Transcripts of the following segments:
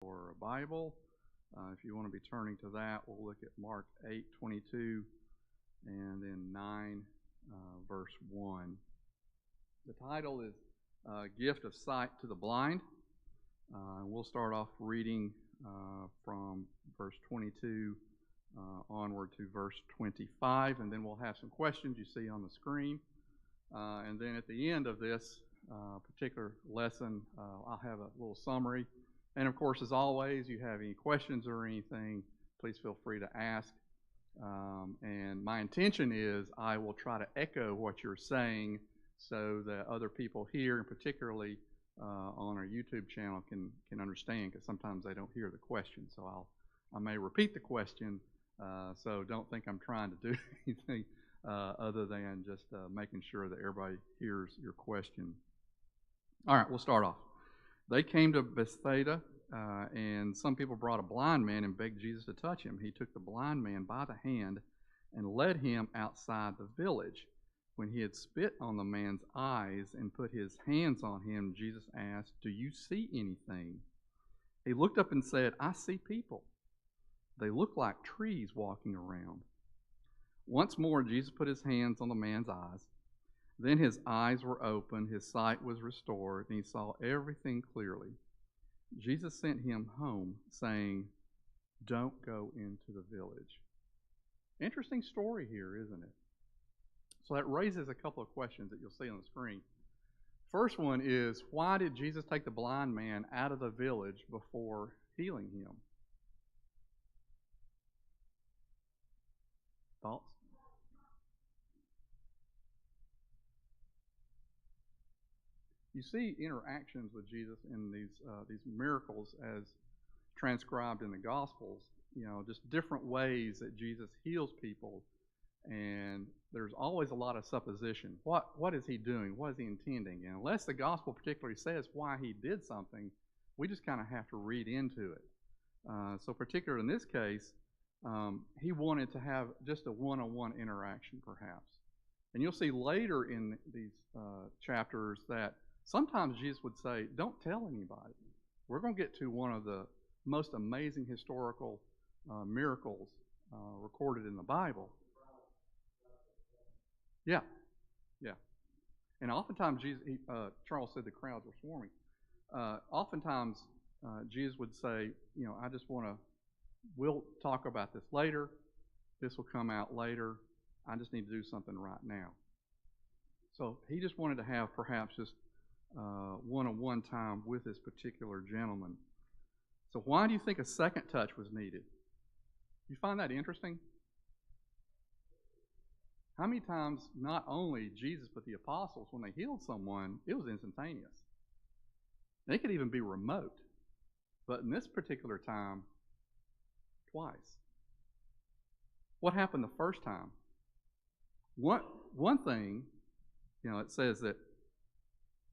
Or a Bible. If you want to be turning to that, we'll look at Mark 8:22 and then 9, verse 1. The title is Gift of Sight to the Blind. We'll start off reading from verse 22 onward to verse 25, and then we'll have some questions you see on the screen. And then at the end of this particular lesson, I'll have a little summary. And of course, as always, you have any questions or anything, please feel free to ask. And my intention is I will try to echo what you're saying so that other people here, and particularly on our YouTube channel, can understand, because sometimes they don't hear the question. So I may repeat the question, so don't think I'm trying to do anything other than just making sure that everybody hears your question. All right, we'll start off. They came to Bethsaida, and some people brought a blind man and begged Jesus to touch him. He took the blind man by the hand and led him outside the village. When he had spit on the man's eyes and put his hands on him, Jesus asked, "Do you see anything?" He looked up and said, "I see people. They look like trees walking around." Once more, Jesus put his hands on the man's eyes. Then his eyes were opened, his sight was restored, and he saw everything clearly. Jesus sent him home, saying, "Don't go into the village." Interesting story here, isn't it? So that raises a couple of questions that you'll see on the screen. First one is, why did Jesus take the blind man out of the village before healing him? Thoughts? You see interactions with Jesus in these miracles as transcribed in the Gospels. You know, just different ways that Jesus heals people, and there's always a lot of supposition. What is he doing? What is he intending? And unless the Gospel particularly says why he did something, we just kind of have to read into it. So, particularly in this case, he wanted to have just a one-on-one interaction, perhaps. And you'll see later in these chapters that sometimes Jesus would say, "Don't tell anybody." We're going to get to one of the most amazing historical miracles recorded in the Bible. Yeah, yeah. And oftentimes, Charles said the crowds were swarming. Oftentimes, Jesus would say, "I just want to, we'll talk about this later. This will come out later. I just need to do something right now." So he just wanted to have perhaps just one-on-one time with this particular gentleman. So why do you think a second touch was needed? You find that interesting? How many times not only Jesus but the apostles, when they healed someone, it was instantaneous. It could even be remote. But in this particular time, twice. What happened the first time? One thing, it says that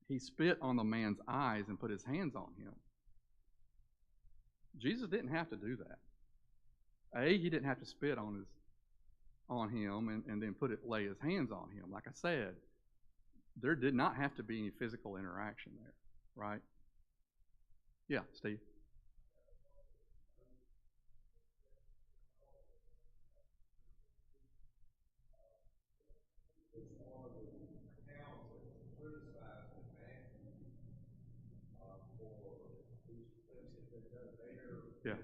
he spit on the man's eyes and put his hands on him. Jesus didn't have to do that. He didn't have to spit on him and then lay his hands on him. Like I said, there did not have to be any physical interaction there, right? Yeah, Steve. Yeah.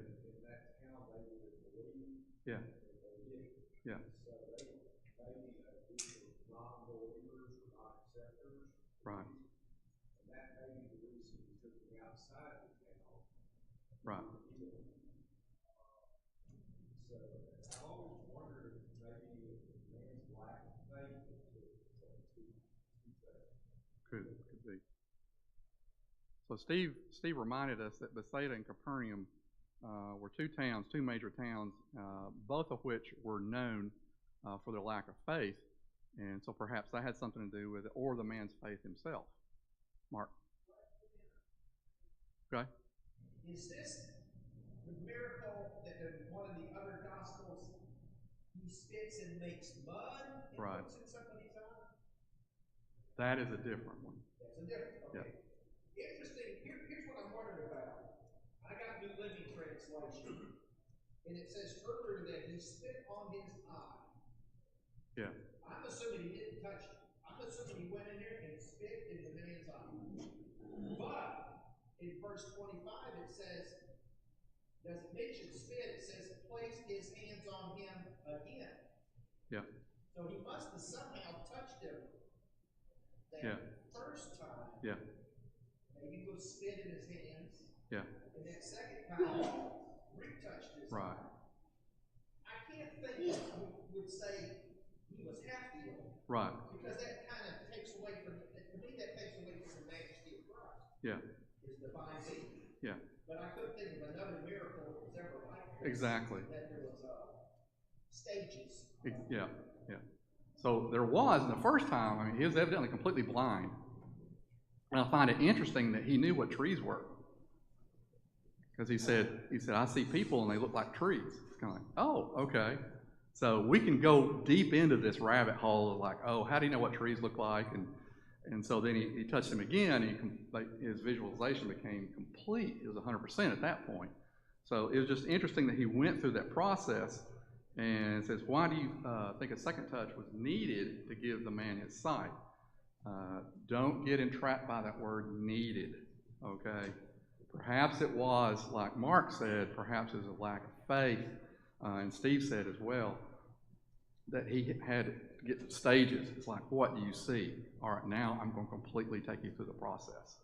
Yeah. Yeah. Right. Right. Could be. So Steve reminded us that Bethsaida and Capernaum were two major towns, both of which were known for their lack of faith, and so perhaps that had something to do with it, or the man's faith himself. Mark. Okay. Is this the miracle that in one of the other gospels he spits and makes mud and Right. puts in somebody's eye? That is a different one. That's a difference. Okay. Yeah. Interesting. Here's what I'm wondering about. I got new translation. And it says further that he spit on his eye. Yeah. I'm assuming he didn't touch it. I'm assuming he went in there and spit in the man's eye. But in verse 25 it says, doesn't mention spit, it says placed his hands on him again. Yeah. So he must have somehow touched him that first time. Yeah. Maybe with spit in his hands. Yeah. And that second time, retouched his right. eye. I can't think would say he was half healed. Right. Because that kind of takes away from, to me, that takes away from the majesty of Christ. Yeah. His divine being. Yeah. But I couldn't think of another miracle that was ever like this. Exactly. That there was stages. Yeah. Yeah. So there was, the first time, I mean, he was evidently completely blind. And I find it interesting that he knew what trees were. Because he said, I see people and they look like trees. It's kind of like, oh, okay. So we can go deep into this rabbit hole of like, oh, how do you know what trees look like? And so then he touched him again, and his visualization became complete. It was 100% at that point. So it was just interesting that he went through that process, and it says, why do you think a second touch was needed to give the man his sight? Don't get entrapped by that word needed, okay? Perhaps it was, like Mark said, perhaps it was a lack of faith, and Steve said as well, that he had to get to stages. It's like, what do you see? All right, now I'm going to completely take you through the process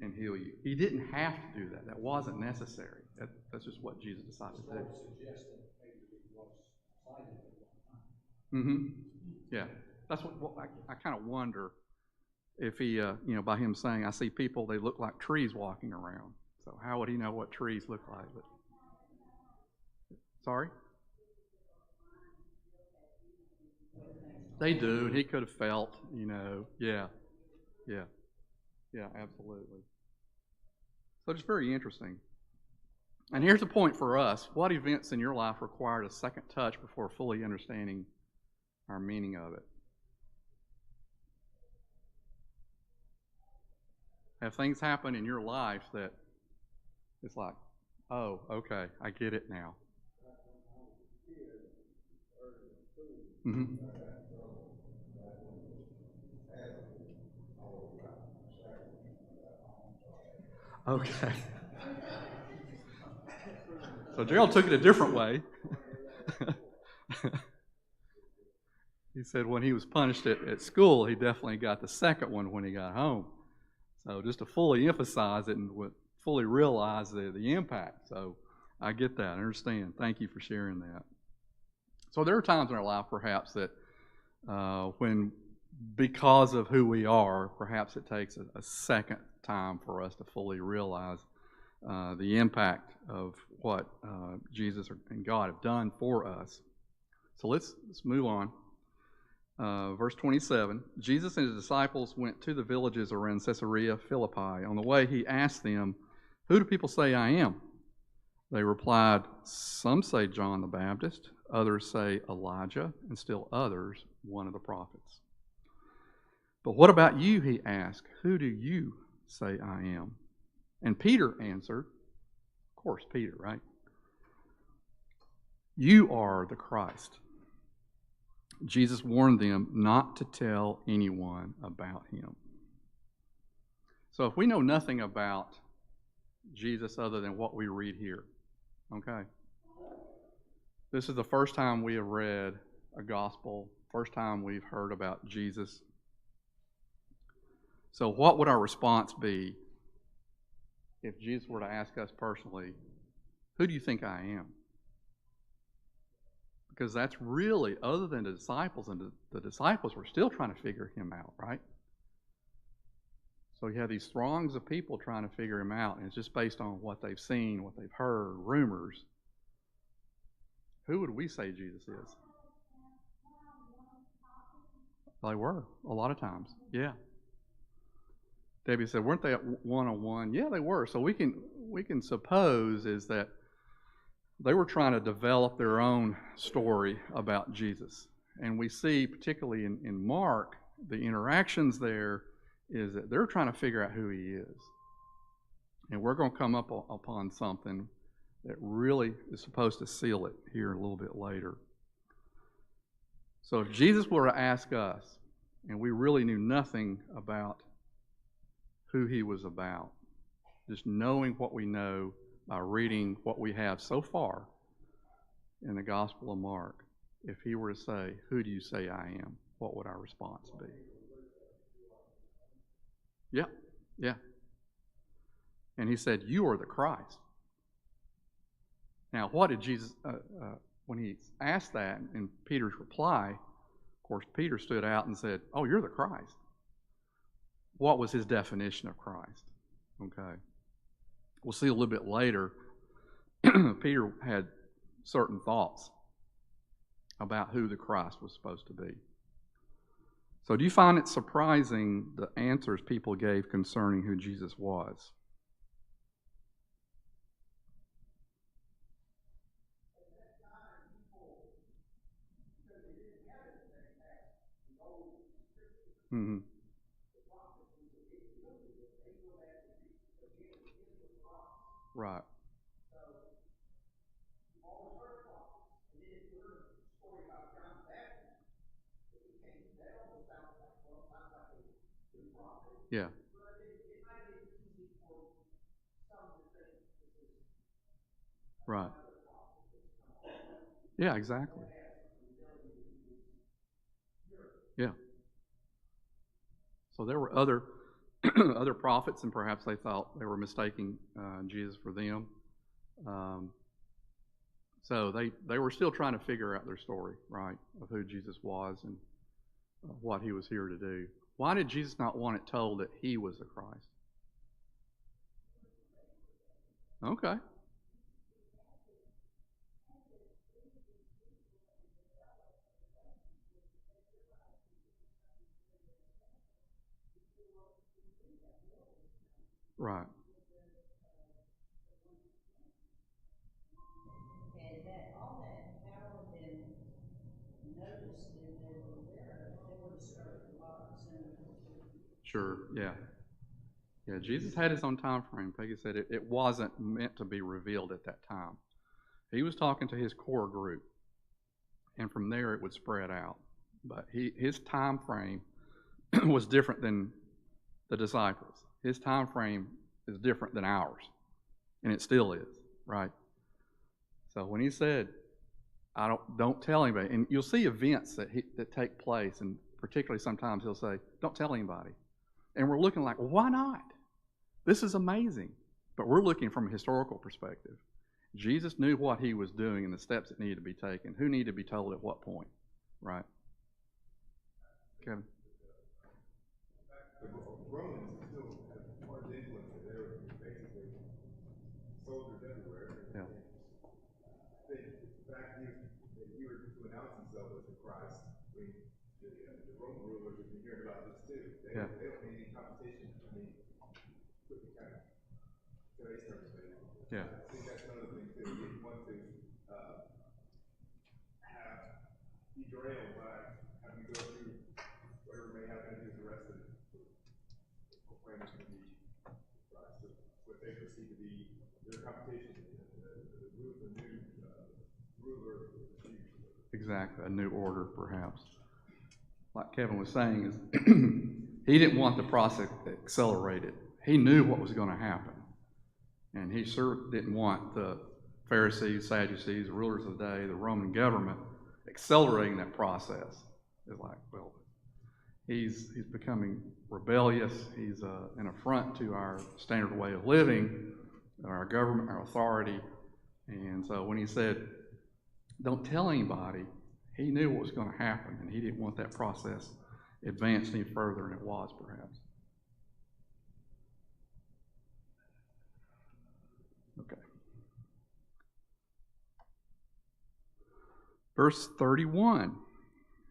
and heal you. He didn't have to do that. That wasn't necessary. That's just what Jesus decided to do. Mm-hmm. Yeah. That's what I kind of wonder if he, by him saying, I see people, they look like trees walking around. So how would he know what trees look like? But, sorry? They do, and he could have felt, yeah, absolutely. So it's very interesting. And here's a point for us. What events in your life required a second touch before fully understanding our meaning of it? Have things happened in your life that it's like, oh, okay, I get it now. Mm-hmm. Okay. So Gerald took it a different way. He said when he was punished at school, he definitely got the second one when he got home. So just to fully emphasize it and fully realize the impact. So I get that. I understand. Thank you for sharing that. So there are times in our life perhaps that when, because of who we are, perhaps it takes a second time for us to fully realize the impact of what Jesus and God have done for us. So let's move on. Verse 27, Jesus and his disciples went to the villages around Caesarea Philippi. On the way, he asked them, who do people say I am? They replied, some say John the Baptist, others say Elijah, and still others, one of the prophets. But what about you, he asked, who do you say I am? And Peter answered, of course, Peter, right? You are the Christ. Jesus warned them not to tell anyone about him. So if we know nothing about Jesus other than what we read here, okay? This is the first time we have read a gospel, first time we've heard about Jesus. So what would our response be if Jesus were to ask us personally, who do you think I am? Because that's really, other than the disciples, and the disciples were still trying to figure him out, right? So you have these throngs of people trying to figure him out, and it's just based on what they've seen, what they've heard, rumors. Who would we say Jesus is? They were, a lot of times, yeah. Debbie said, weren't they at one-on-one? Yeah, they were. So we can suppose is that they were trying to develop their own story about Jesus. And we see, particularly in Mark, the interactions there is that they're trying to figure out who he is. And we're going to come up upon something that really is supposed to seal it here a little bit later. So if Jesus were to ask us, and we really knew nothing about who he was about, just knowing what we know by reading what we have so far in the Gospel of Mark, if he were to say, "Who do you say I am?" what would our response be? Yeah. And he said, "You are the Christ." Now, what did Jesus, when he asked that, in Peter's reply, of course, Peter stood out and said, "Oh, you're the Christ." What was his definition of Christ? Okay. We'll see a little bit later, Peter had certain thoughts about who the Christ was supposed to be. So do you find it surprising the answers people gave concerning who Jesus was? Mm-hmm. Right. Yeah. Right. Yeah, exactly. Yeah. So there were other other prophets, and perhaps they thought they were mistaking Jesus for them. Um, so they were still trying to figure out their story, right, of who Jesus was and what he was here to do. Why did Jesus not want it told that he was the Christ? Okay. Right. And that all that power and notice that they were aware of, they were discouraged a lot of sinners. Sure. Yeah. Yeah. Jesus had his own time frame. Peggy said it wasn't meant to be revealed at that time. He was talking to his core group, and from there it would spread out. But his time frame was different than the disciples. His time frame is different than ours, and it still is, right? So when he said, "I don't tell anybody," and you'll see events that take place, and particularly sometimes he'll say, "Don't tell anybody," and we're looking like, well, why not? This is amazing, but we're looking from a historical perspective. Jesus knew what he was doing and the steps that needed to be taken. Who needed to be told at what point, right? Kevin. The Romans still had large influence. They were basically soldiers everywhere. Yeah. I think the fact that he were to announce himself as the Christ, I mean, the Roman rulers have been hearing about this too. They don't need any competition. I mean, put the kind of today's terms, Yeah. I think that's another thing too. He didn't want to be derailed by having to go through whatever may happen to the rest of the proclaimers to be Christ. What they perceive to be their competition, the new ruler of the future. Exactly, a new order, perhaps. Like Kevin was saying, is he didn't want the process accelerated. He knew what was going to happen, and he sure didn't want the Pharisees, Sadducees, the rulers of the day, the Roman government accelerating that process. It's like, well, he's becoming rebellious. He's an affront to our standard way of living, our government, our authority. And so when he said, "Don't tell anybody," he knew what was going to happen, and he didn't want that process advanced any further than it was, perhaps. Okay. Verse 31.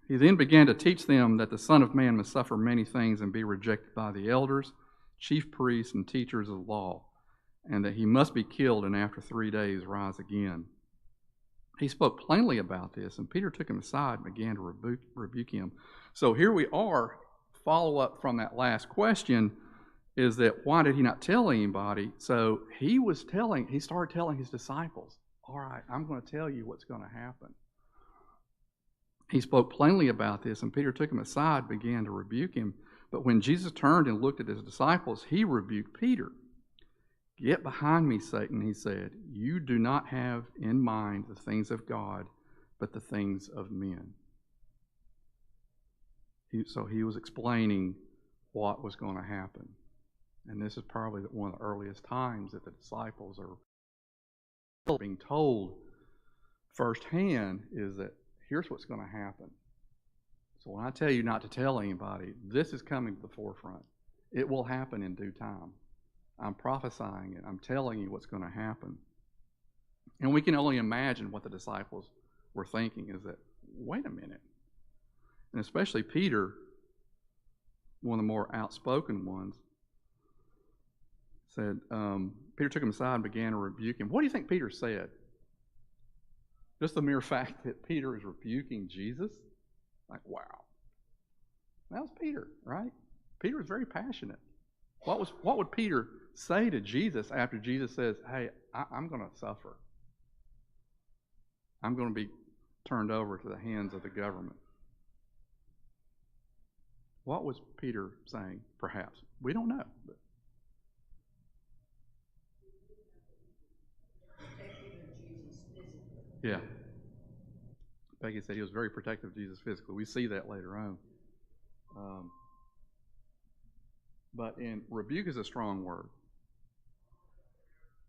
He then began to teach them that the Son of Man must suffer many things and be rejected by the elders, chief priests, and teachers of the law, and that he must be killed and after 3 days rise again. He spoke plainly about this, and Peter took him aside and began to rebuke him. So here we are, follow up from that last question, is that why did he not tell anybody? So he started telling his disciples, all right, I'm going to tell you what's going to happen. He spoke plainly about this, and Peter took him aside, began to rebuke him. But when Jesus turned and looked at his disciples, he rebuked Peter. Get behind me, Satan, he said. You do not have in mind the things of God, but the things of men. So he was explaining what was going to happen. And this is probably one of the earliest times that the disciples are being told firsthand is that here's what's going to happen. So when I tell you not to tell anybody, this is coming to the forefront. It will happen in due time. I'm prophesying it. I'm telling you what's going to happen. And we can only imagine what the disciples were thinking is that, wait a minute. And especially Peter, one of the more outspoken ones, said, Peter took him aside and began to rebuke him. What do you think Peter said? Just the mere fact that Peter is rebuking Jesus? Like, wow. That was Peter, right? Peter was very passionate. What would Peter say to Jesus after Jesus says, hey, I'm going to suffer. I'm going to be turned over to the hands of the government. What was Peter saying, perhaps? We don't know. But yeah. Peggy said he was very protective of Jesus physically. We see that later on. But rebuke is a strong word.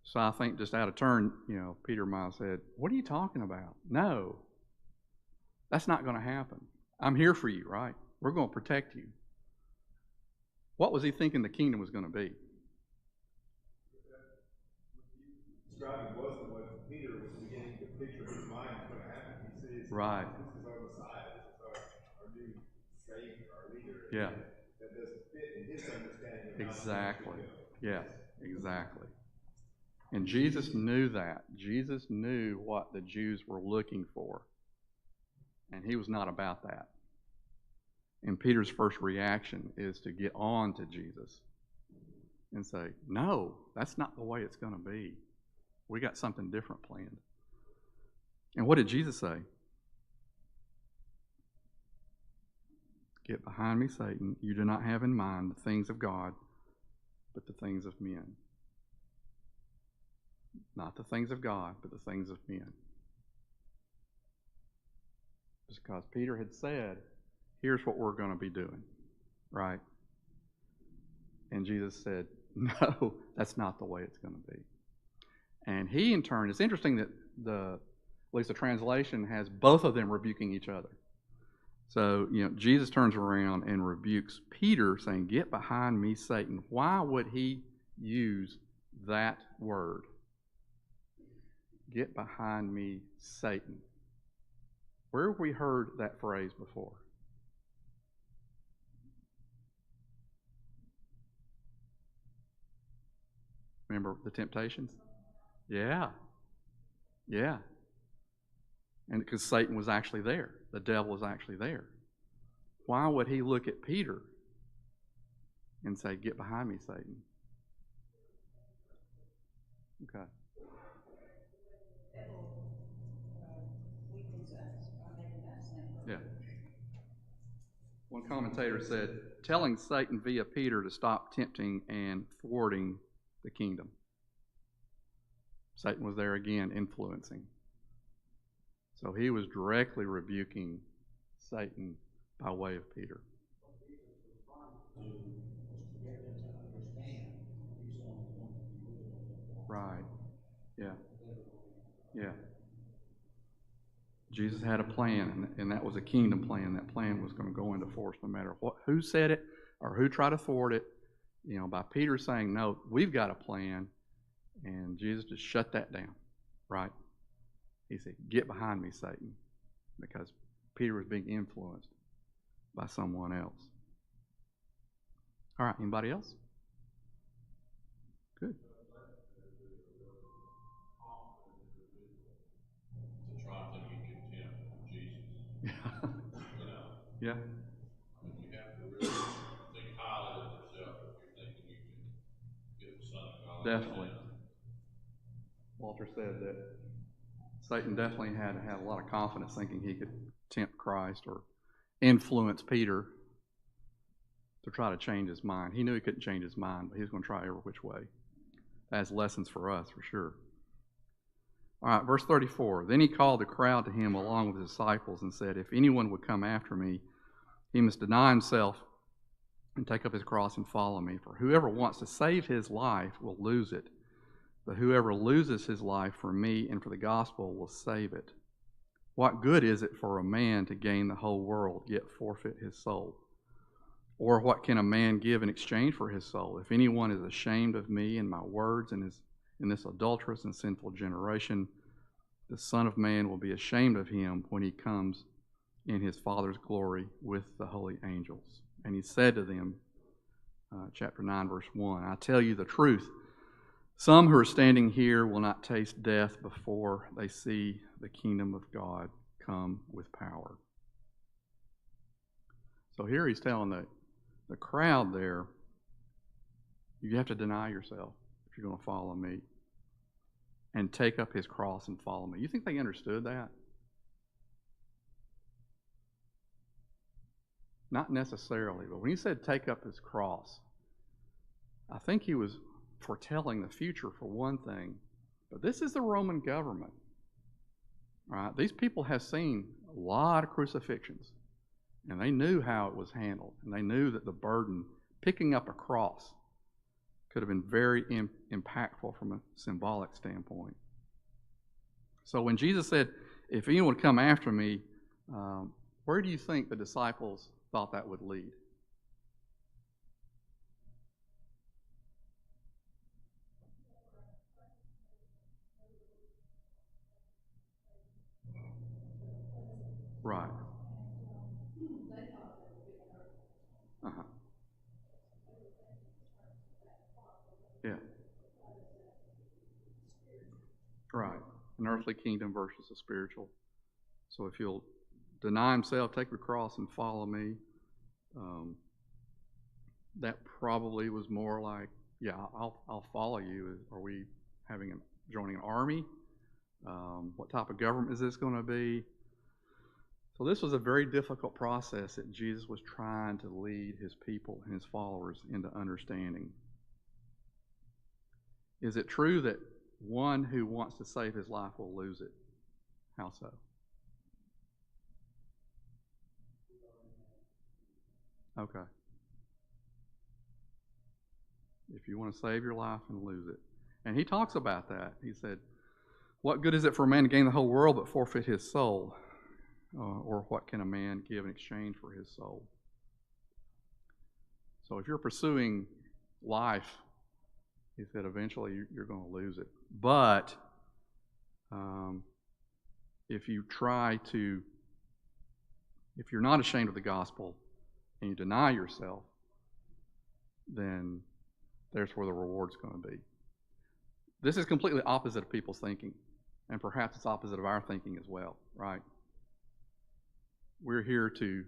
So I think just out of turn, Peter might have said, what are you talking about? No, that's not going to happen. I'm here for you, right? We're going to protect you. What was he thinking the kingdom was going to be? Describing wasn't what Peter was beginning to picture in his mind was going to happen. He says, right. This is our Messiah. This is our new Savior, our leader. Yeah. That doesn't fit in his understanding of exactly. Yes, exactly. And Jesus knew that. Jesus knew what the Jews were looking for. And he was not about that. And Peter's first reaction is to get on to Jesus and say, no, that's not the way it's going to be. We got something different planned. And what did Jesus say? Get behind me, Satan. You do not have in mind the things of God, but the things of men. Not the things of God, but the things of men. Because Peter had said, here's what we're going to be doing, right? And Jesus said, no, that's not the way it's going to be. And he, in turn, it's interesting that at least the translation has both of them rebuking each other. So, Jesus turns around and rebukes Peter, saying, get behind me, Satan. Why would he use that word? Get behind me, Satan. Where have we heard that phrase before? Remember the temptations? Yeah. Yeah. And because Satan was actually there. The devil was actually there. Why would he look at Peter and say, get behind me, Satan? Okay. Yeah. One commentator said, telling Satan via Peter to stop tempting and thwarting the kingdom. Satan was there again, influencing. So he was directly rebuking Satan by way of Peter. Right. Yeah. Yeah. Jesus had a plan, and that was a kingdom plan. That plan was going to go into force no matter who said it or who tried to thwart it. By Peter saying, no, we've got a plan, and Jesus just shut that down, right? He said, get behind me, Satan, because Peter was being influenced by someone else. All right, anybody else? Good. To try to get contempt of Jesus. Yeah. Yeah. I mean, you have to really think highly of yourself if you're thinking you can Definitely. Walter said that Satan definitely had to have a lot of confidence thinking he could tempt Christ or influence Peter to try to change his mind. He knew he couldn't change his mind, but he was going to try every which way. As lessons for us, for sure. All right, verse 34. Then he called the crowd to him along with his disciples and said, if anyone would come after me, he must deny himself and take up his cross and follow me. For whoever wants to save his life will lose it. But whoever loses his life for me and for the gospel will save it. What good is it for a man to gain the whole world, yet forfeit his soul? Or what can a man give in exchange for his soul? If anyone is ashamed of me and my words in this adulterous and sinful generation, the Son of Man will be ashamed of him when he comes in his Father's glory with the holy angels. And he said to them, chapter 9, verse 1, I tell you the truth, some who are standing here will not taste death before they see the kingdom of God come with power. So here he's telling the crowd there, you have to deny yourself if you're going to follow me and take up his cross and follow me. You think they understood that? Not necessarily, but when he said take up his cross, I think he was foretelling the future for one thing. But this is the Roman government. Right? These people have seen a lot of crucifixions, and they knew how it was handled, and they knew that the burden, picking up a cross, could have been very impactful from a symbolic standpoint. So when Jesus said, if anyone would come after me, where do you think the disciples thought that would lead? Right. Uh-huh. Yeah. Right. An earthly kingdom versus a spiritual. So if you'll deny himself, take your cross and follow me, that probably was more like, yeah, I'll follow you. Are we joining an army? What type of government is this going to be? So this was a very difficult process that Jesus was trying to lead his people and his followers into understanding. Is it true that one who wants to save his life will lose it? How so? Okay. If you want to save your life and lose it. And he talks about that. He said, what good is it for a man to gain the whole world but forfeit his soul? Or what can a man give in exchange for his soul? So if you're pursuing life, he said eventually you're going to lose it. But if you're not ashamed of the gospel and you deny yourself, then there's where the reward's going to be. This is completely opposite of people's thinking, and perhaps it's opposite of our thinking as well, right? We're here to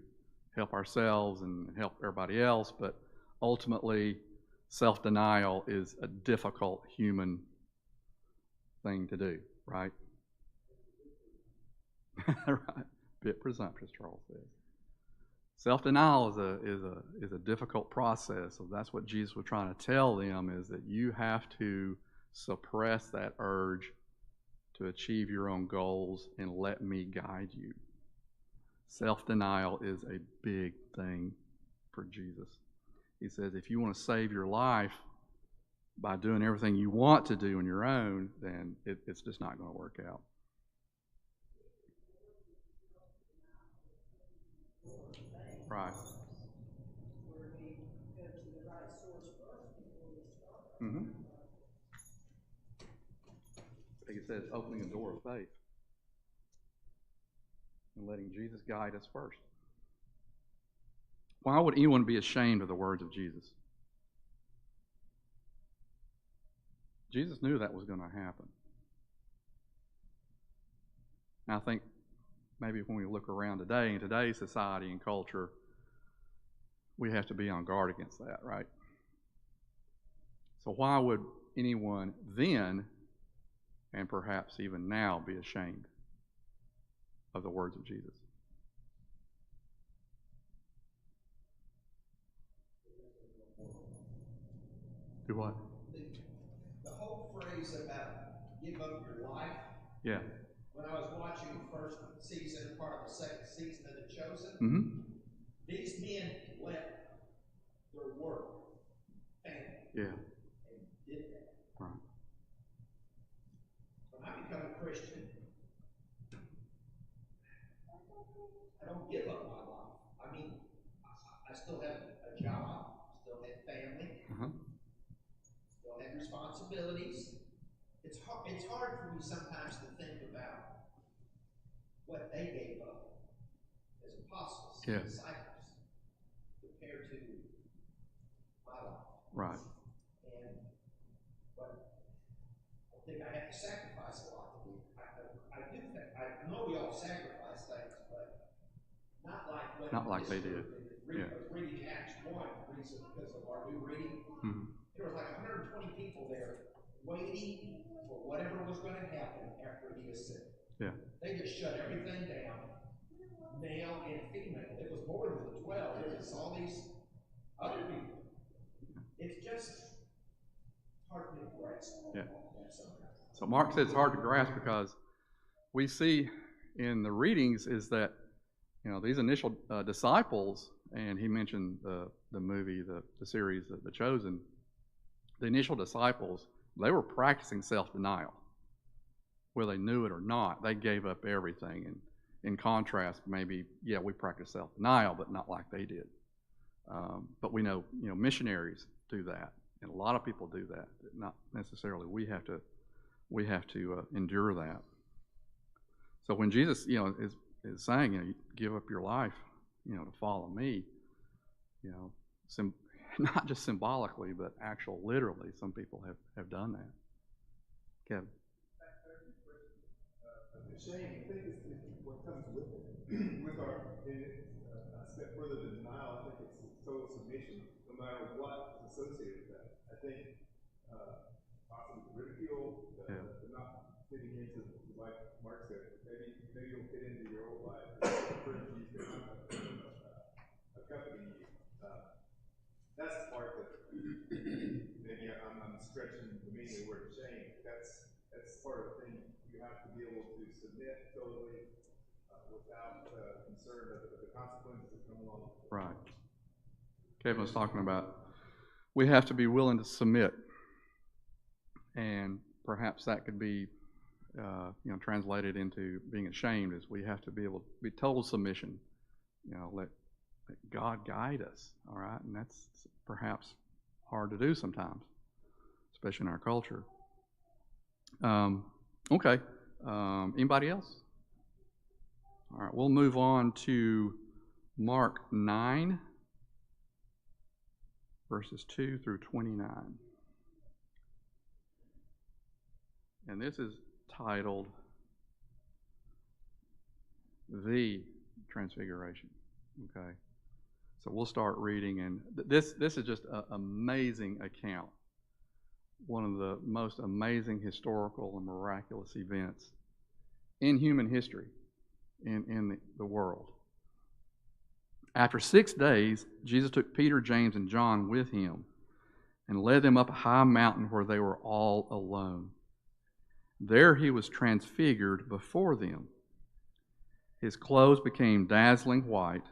help ourselves and help everybody else, but ultimately, self-denial is a difficult human thing to do, right? Right. Bit presumptuous, Charles says. Self-denial is a difficult process. So that's what Jesus was trying to tell them, is that you have to suppress that urge to achieve your own goals and let me guide you. Self-denial is a big thing for Jesus. He says if you want to save your life by doing everything you want to do on your own, then it's just not going to work out. Right. Mm-hmm. Like it says, opening the door of faith and letting Jesus guide us first. Why would anyone be ashamed of the words of Jesus? Jesus knew that was going to happen. And I think maybe when we look around today, in today's society and culture, we have to be on guard against that, right? So why would anyone then, and perhaps even now, be ashamed of the words of Jesus? Do what? The whole phrase about give up your life. Yeah. When I was watching the first season, part of the second season of The Chosen, these men left their work, family, Yeah. and did that. Right. When I become a Christian, I don't give up my life. I mean, I still have a job, still have family, still have responsibilities. It's hard for me sometimes to think about what they gave up as apostles and disciples compared to my life. Right. But I think I have to sacrifice a lot to do. I know we all sacrifice things, but not like what Not like they did. I was reading Acts 1 recently because of our new reading. There was like 120 people there waiting for whatever was going to happen after he ascended. Yeah. They just shut everything down, male and female. It was more than the 12. It was all these other people. It's just hard for me to grasp. Yeah. So Mark said it's hard to grasp because we see in the readings is that, these initial disciples, and he mentioned the movie, the series, The Chosen, the initial disciples, they were practicing self-denial. Whether they knew it or not, they gave up everything. And in contrast, maybe, we practice self-denial, but not like they did. But we know, missionaries do that, and a lot of people do that. Not necessarily we have to endure that. So when Jesus, is saying, you give up your life, to follow me, not just symbolically, but literally, some people have done that. Kevin. The shame, I think, is what comes with it. A step further than denial, I think it's total submission, no matter what is associated with that. I think possibly the ridicule, the not fitting into, like Mark said, maybe you'll fit into your old life, friends you used to accompany you. That's the part that maybe I'm stretching the meaning of the word shame. That's part of the thing. You have to be able to submit totally without concern of the consequences that come along. Right. Kevin was talking about we have to be willing to submit, and perhaps that could be translated into being ashamed. Is we have to be able to be total submission. Let God guide us. All right, and that's perhaps hard to do sometimes, especially in our culture. Okay. Anybody else? All right, we'll move on to Mark 9, verses 2 through 29. And this is titled The Transfiguration. Okay. So we'll start reading, and this is just an amazing account. One of the most amazing historical and miraculous events in human history, in the world. After 6 days, Jesus took Peter, James, and John with him and led them up a high mountain where they were all alone. There he was transfigured before them. His clothes became dazzling white,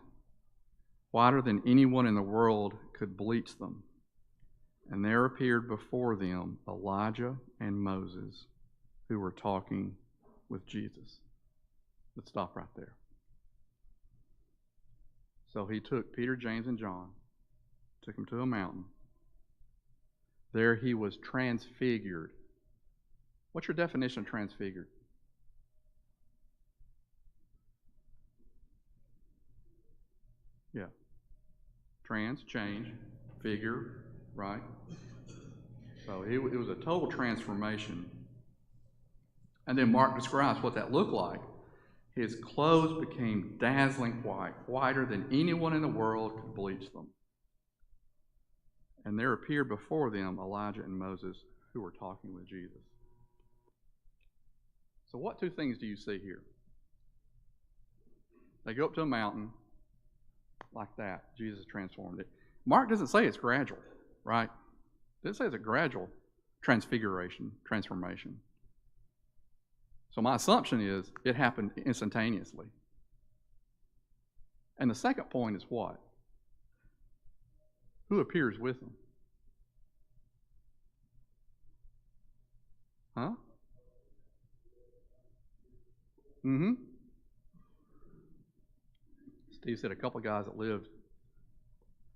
whiter than anyone in the world could bleach them. And there appeared before them Elijah and Moses, who were talking with Jesus. Let's stop right there. So he took Peter, James, and John, took them to a mountain. There he was transfigured. What's your definition of transfigured? Yeah. Trans, change, figure, right? So it was a total transformation. And then Mark describes what that looked like. His clothes became dazzling white, whiter than anyone in the world could bleach them. And there appeared before them Elijah and Moses, who were talking with Jesus. So what two things do you see here? They go up to a mountain like that. Jesus transformed it. Mark doesn't say it's gradual, right? It doesn't say it's a gradual transfiguration, transformation. So my assumption is it happened instantaneously. And the second point is what? Who appears with them? Huh? Mm-hmm. Steve said a couple of guys that lived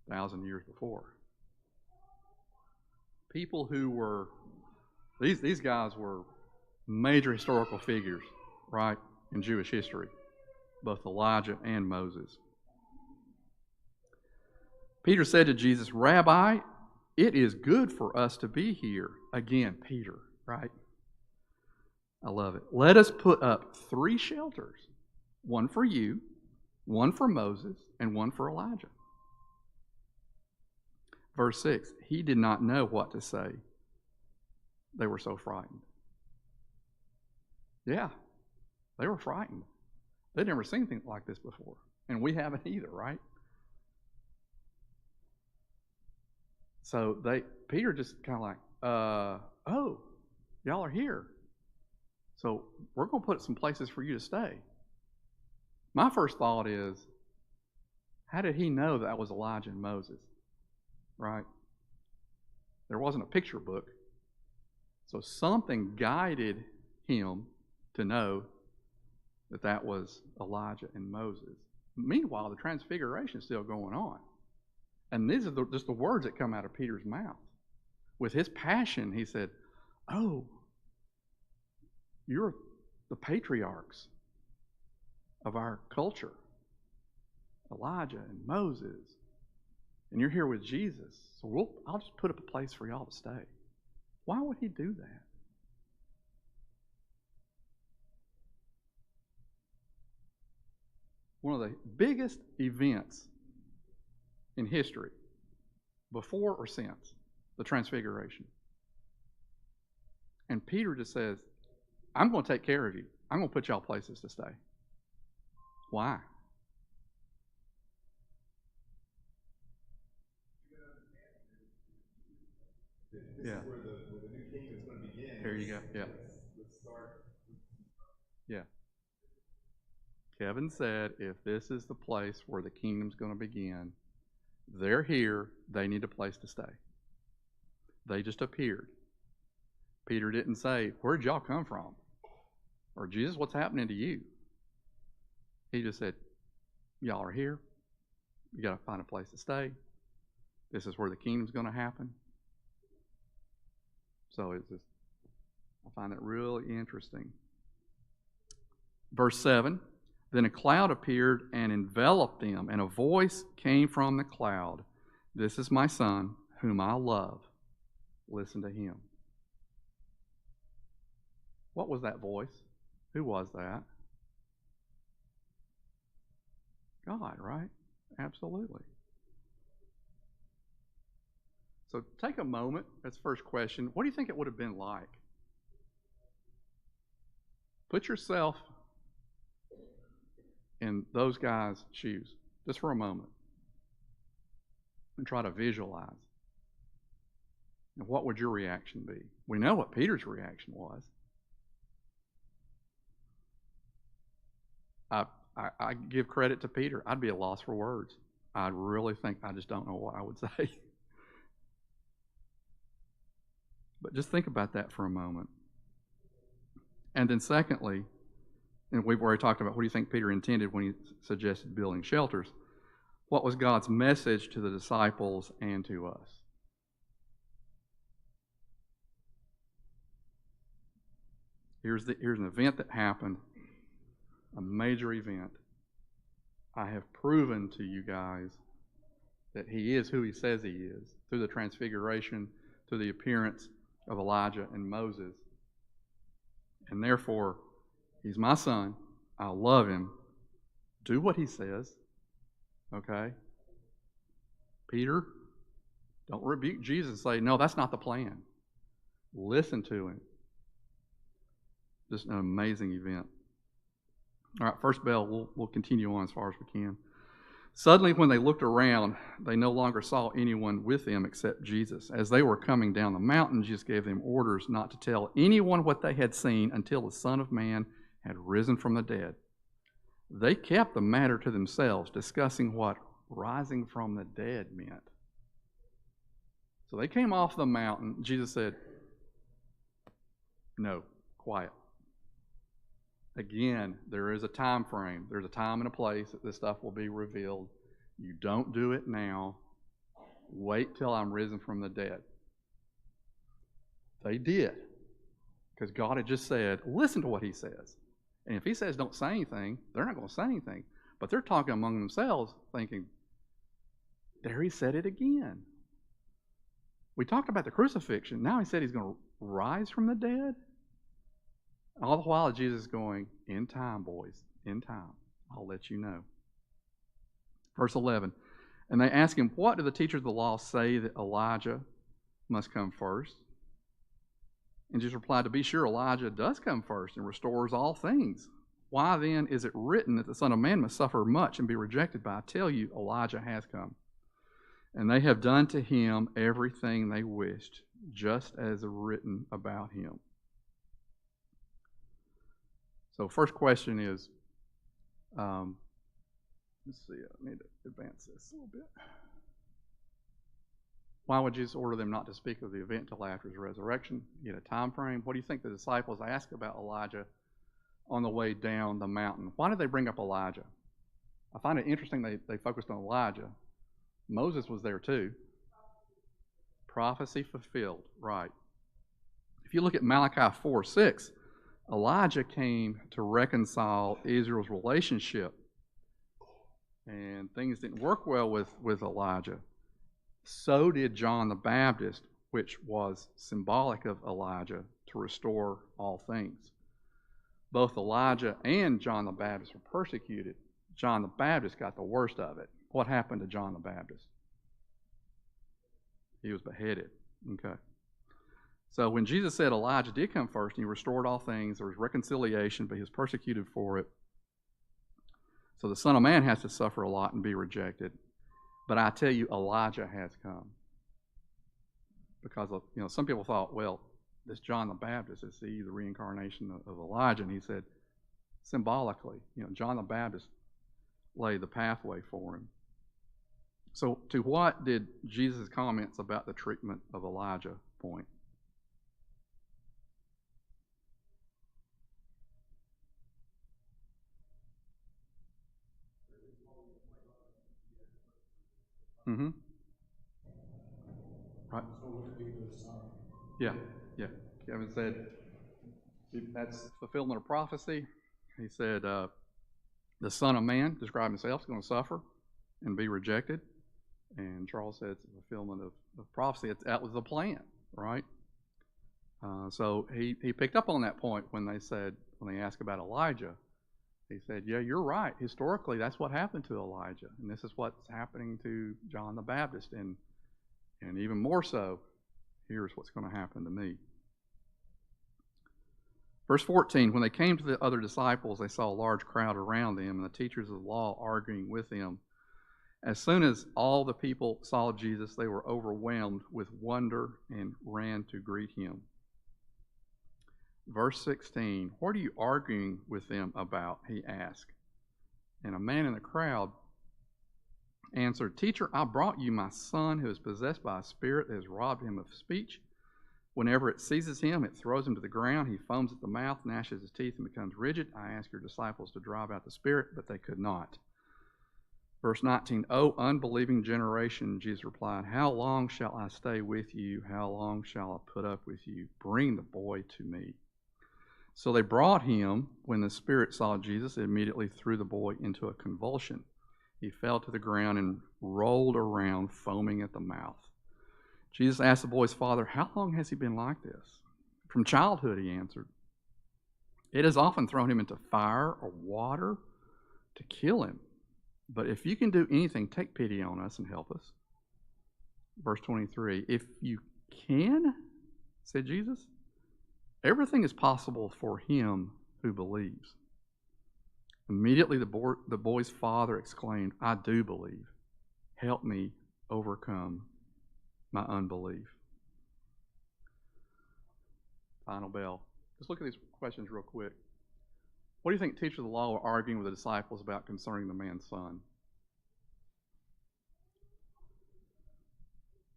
1,000 years before. People who were, these guys were major historical figures, right, in Jewish history, both Elijah and Moses. Peter said to Jesus, Rabbi, it is good for us to be here. Again, Peter, right? I love it. Let us put up 3 shelters, one for you, one for Moses, and one for Elijah. Verse 6, he did not know what to say. They were so frightened. Yeah, they were frightened. They'd never seen anything like this before. And we haven't either, right? So Peter just kind of like, oh, y'all are here. So we're going to put some places for you to stay. My first thought is, how did he know that was Elijah and Moses? Right? There wasn't a picture book. So something guided him to know that that was Elijah and Moses. Meanwhile, the transfiguration is still going on. And these are just the words that come out of Peter's mouth. With his passion, he said, oh, you're the patriarchs of our culture, Elijah and Moses, and you're here with Jesus. So I'll just put up a place for y'all to stay. Why would he do that? One of the biggest events in history, before or since, the Transfiguration. And Peter just says, I'm going to take care of you. I'm going to put y'all places to stay. Why? This is where the new kingdom is going to begin. Here you go. Yeah. Let's start. Yeah. Kevin said, if this is the place where the kingdom's going to begin, they're here, they need a place to stay. They just appeared. Peter didn't say, where'd y'all come from? Or, Jesus, what's happening to you? He just said, y'all are here. You got to find a place to stay. This is where the kingdom's going to happen. So it's just, I find that really interesting. Verse 7, then a cloud appeared and enveloped them, and a voice came from the cloud. This is my son, whom I love. Listen to him. What was that voice? Who was that? God, right? Absolutely. So take a moment. That's the first question. What do you think it would have been like? Put yourself in those guys' shoes, just for a moment, and try to visualize. And what would your reaction be? We know what Peter's reaction was. I give credit to Peter. I'd be at a loss for words. I really think I just don't know what I would say. But just think about that for a moment. And then secondly, and we've already talked about what do you think Peter intended when he suggested building shelters. What was God's message to the disciples and to us? Here's an event that happened, a major event. I have proven to you guys that he is who he says he is through the transfiguration, through the appearance of Elijah and Moses. And therefore, he's my son. I love him. Do what he says. Okay? Peter, don't rebuke Jesus and say, no, that's not the plan. Listen to him. Just an amazing event. All right, first bell, we'll continue on as far as we can. Suddenly, when they looked around, they no longer saw anyone with them except Jesus. As they were coming down the mountain, Jesus gave them orders not to tell anyone what they had seen until the Son of Man had risen from the dead. They kept the matter to themselves, discussing what rising from the dead meant. So they came off the mountain. Jesus said, "No, quiet." Again, there is a time frame. There's a time and a place that this stuff will be revealed. You don't do it now. Wait till I'm risen from the dead. They did. Because God had just said, listen to what he says. And if he says don't say anything, they're not going to say anything. But they're talking among themselves thinking, there he said it again. We talked about the crucifixion. Now he said he's going to rise from the dead. All the while Jesus is going, in time, boys, in time. I'll let you know. Verse 11, and they ask him, what do the teachers of the law say that Elijah must come first? And Jesus replied, to be sure, Elijah does come first and restores all things. Why then is it written that the Son of Man must suffer much and be rejected? But I tell you, Elijah has come. And they have done to him everything they wished, just as written about him. So first question is, let's see, I need to advance this a little bit. Why would Jesus order them not to speak of the event until after his resurrection? You get a time frame. What do you think the disciples asked about Elijah on the way down the mountain? Why did they bring up Elijah? I find it interesting they focused on Elijah. Moses was there too. Prophecy fulfilled, right. If you look at Malachi 4:6, Elijah came to reconcile Israel's relationship. And things didn't work well with Elijah. So did John the Baptist, which was symbolic of Elijah, to restore all things. Both Elijah and John the Baptist were persecuted. John the Baptist got the worst of it. What happened to John the Baptist? He was beheaded. Okay. So when Jesus said Elijah did come first and he restored all things, there was reconciliation, but he was persecuted for it. So the Son of Man has to suffer a lot and be rejected. But I tell you, Elijah has come. Because of, some people thought, well, this John the Baptist is the reincarnation of Elijah. And he said, symbolically, John the Baptist laid the pathway for him. So to what did Jesus' comments about the treatment of Elijah point? Mm-hmm. Right. So would it be the Son? Yeah. Kevin said that's fulfillment of prophecy. He said the Son of Man, described himself, is going to suffer and be rejected. And Charles said it's a fulfillment of prophecy. That was the plan, right? So he picked up on that point when they asked about Elijah. He said, yeah, you're right. Historically, that's what happened to Elijah. And this is what's happening to John the Baptist. And even more so, here's what's going to happen to me. Verse 14, when they came to the other disciples, they saw a large crowd around them and the teachers of the law arguing with them. As soon as all the people saw Jesus, they were overwhelmed with wonder and ran to greet him. Verse 16, what are you arguing with them about? He asked. And a man in the crowd answered, Teacher, I brought you my son who is possessed by a spirit that has robbed him of speech. Whenever it seizes him, it throws him to the ground. He foams at the mouth, gnashes his teeth, and becomes rigid. I asked your disciples to drive out the spirit, but they could not. Verse 19, O unbelieving generation, Jesus replied, how long shall I stay with you? How long shall I put up with you? Bring the boy to me. So they brought him. When the spirit saw Jesus, it immediately threw the boy into a convulsion. He fell to the ground and rolled around, foaming at the mouth. Jesus asked the boy's father, how long has he been like this? From childhood, he answered. It has often thrown him into fire or water to kill him. But if you can do anything, take pity on us and help us. Verse 23, if you can, Said Jesus, everything is possible for him who believes. Immediately the boy's father exclaimed, I do believe. Help me overcome my unbelief. Final bell. Let's look at these questions real quick. What do you think teachers of the law were arguing with the disciples about concerning the man's son?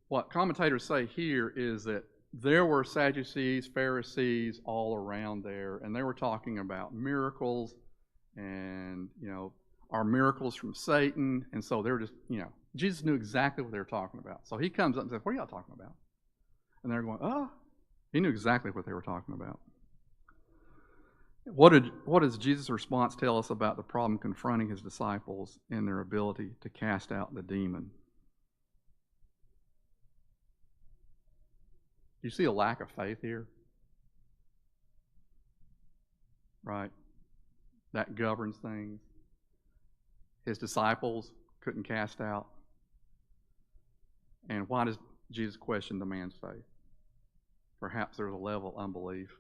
What commentators say here is that there were Sadducees, Pharisees all around there, and they were talking about miracles and, are miracles from Satan? And so they were just, Jesus knew exactly what they were talking about. So he comes up and says, what are y'all talking about? And they're going, he knew exactly what they were talking about. What does Jesus' response tell us about the problem confronting his disciples and their ability to cast out the demon? Do you see a lack of faith here? Right? That governs things. His disciples couldn't cast out. And why does Jesus question the man's faith? Perhaps there's a level of unbelief.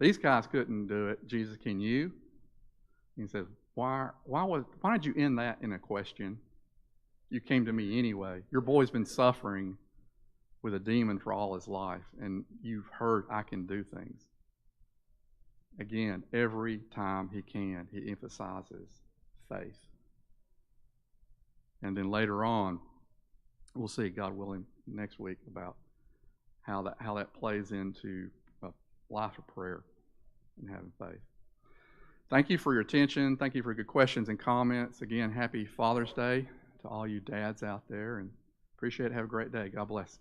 These guys couldn't do it. Jesus, can you? He says, why did you end that in a question? You came to me anyway. Your boy's been suffering with a demon for all his life, and you've heard I can do things. Again, every time he can, he emphasizes faith. And then later on, we'll see, God willing, next week about how that plays into a life of prayer and having faith. Thank you for your attention. Thank you for good questions and comments. Again, happy Father's Day to all you dads out there, and appreciate it. Have a great day. God bless.